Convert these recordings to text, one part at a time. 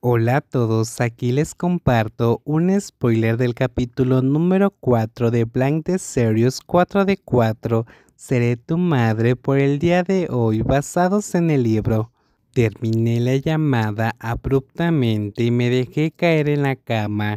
Hola a todos, aquí les comparto un spoiler del capítulo número 4 de Blank the Series 4 de 4, Seré tu madre por el día de hoy, basados en el libro. Terminé la llamada abruptamente y me dejé caer en la cama.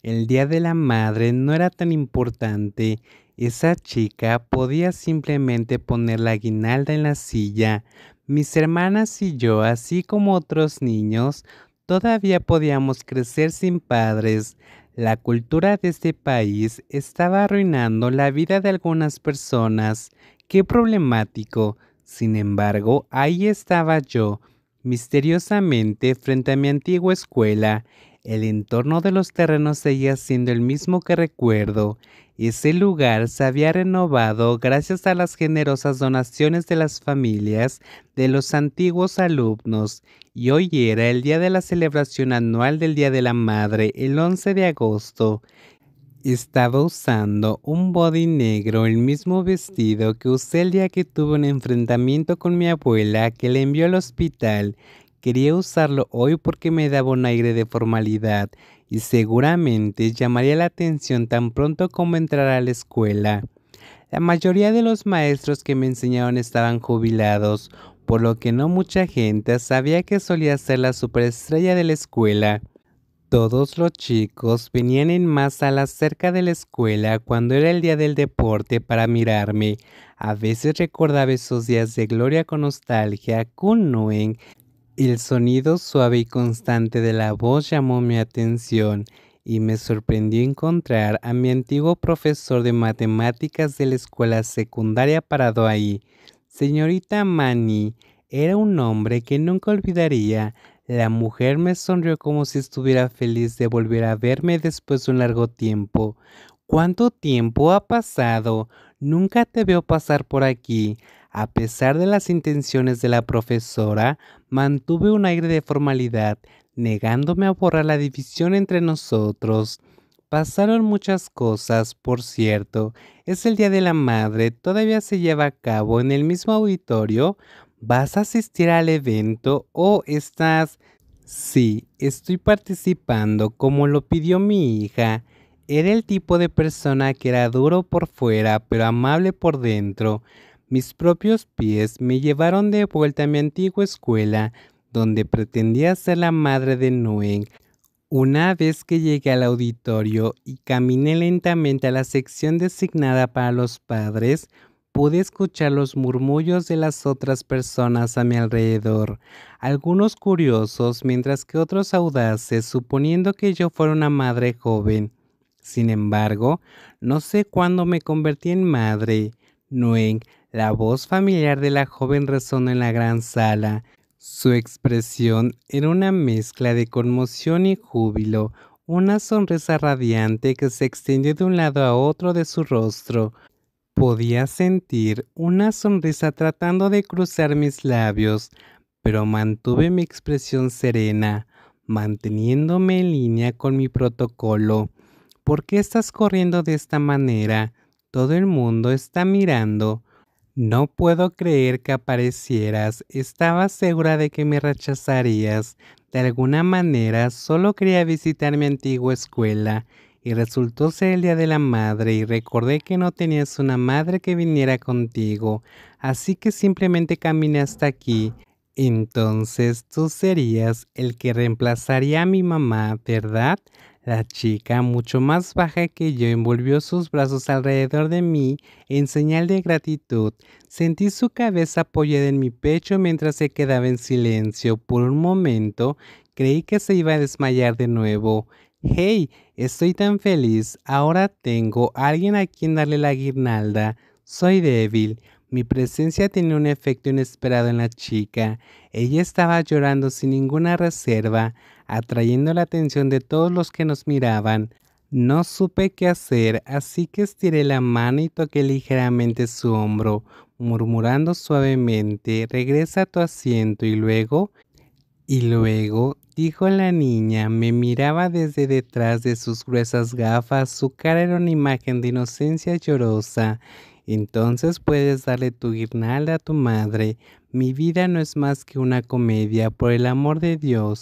El día de la madre no era tan importante. Esa chica podía simplemente poner la guirnalda en la silla. Mis hermanas y yo, así como otros niños, todavía podíamos crecer sin padres. La cultura de este país estaba arruinando la vida de algunas personas. Qué problemático. Sin embargo, ahí estaba yo, misteriosamente frente a mi antigua escuela. El entorno de los terrenos seguía siendo el mismo que recuerdo. Ese lugar se había renovado gracias a las generosas donaciones de las familias de los antiguos alumnos, y hoy era el día de la celebración anual del Día de la Madre, el 11 de agosto. Estaba usando un body negro, el mismo vestido que usé el día que tuve un enfrentamiento con mi abuela que le envió al hospital. Quería usarlo hoy porque me daba un aire de formalidad y seguramente llamaría la atención tan pronto como entrara a la escuela. La mayoría de los maestros que me enseñaron estaban jubilados, por lo que no mucha gente sabía que solía ser la superestrella de la escuela. Todos los chicos venían en masa a la cerca de la escuela cuando era el día del deporte para mirarme. A veces recordaba esos días de gloria con nostalgia, con Noen. El sonido suave y constante de la voz llamó mi atención y me sorprendió encontrar a mi antiguo profesor de matemáticas de la escuela secundaria parado ahí. Señorita Manny, era un hombre que nunca olvidaría. La mujer me sonrió como si estuviera feliz de volver a verme después de un largo tiempo. ¿Cuánto tiempo ha pasado? Nunca te veo pasar por aquí. A pesar de las intenciones de la profesora, mantuve un aire de formalidad, negándome a borrar la división entre nosotros. Pasaron muchas cosas, por cierto. Es el Día de la Madre, todavía se lleva a cabo en el mismo auditorio. ¿Vas a asistir al evento o estás? Sí, estoy participando como lo pidió mi hija. Era el tipo de persona que era duro por fuera, pero amable por dentro. Mis propios pies me llevaron de vuelta a mi antigua escuela, donde pretendía ser la madre de Noé. Una vez que llegué al auditorio y caminé lentamente a la sección designada para los padres, pude escuchar los murmullos de las otras personas a mi alrededor, algunos curiosos mientras que otros audaces suponiendo que yo fuera una madre joven. Sin embargo, no sé cuándo me convertí en madre. Nguyen, la voz familiar de la joven resonó en la gran sala. Su expresión era una mezcla de conmoción y júbilo, una sonrisa radiante que se extendió de un lado a otro de su rostro. Podía sentir una sonrisa tratando de cruzar mis labios, pero mantuve mi expresión serena, manteniéndome en línea con mi protocolo. ¿Por qué estás corriendo de esta manera? Todo el mundo está mirando. No puedo creer que aparecieras. Estaba segura de que me rechazarías. De alguna manera, solo quería visitar mi antigua escuela y resultó ser el Día de la Madre y recordé que no tenías una madre que viniera contigo, así que simplemente caminé hasta aquí. Entonces tú serías el que reemplazaría a mi mamá, ¿verdad? La chica, mucho más baja que yo, envolvió sus brazos alrededor de mí en señal de gratitud. Sentí su cabeza apoyada en mi pecho mientras se quedaba en silencio. Por un momento creí que se iba a desmayar de nuevo. ¡Hey! Estoy tan feliz. Ahora tengo a alguien a quien darle la guirnalda. Soy débil. Mi presencia tenía un efecto inesperado en la chica. Ella estaba llorando sin ninguna reserva, atrayendo la atención de todos los que nos miraban. No supe qué hacer, así que estiré la mano y toqué ligeramente su hombro, murmurando suavemente, regresa a tu asiento y luego, dijo la niña, me miraba desde detrás de sus gruesas gafas, su cara era una imagen de inocencia llorosa. Entonces puedes darle tu guirnalda a tu madre. Mi vida no es más que una comedia, por el amor de Dios.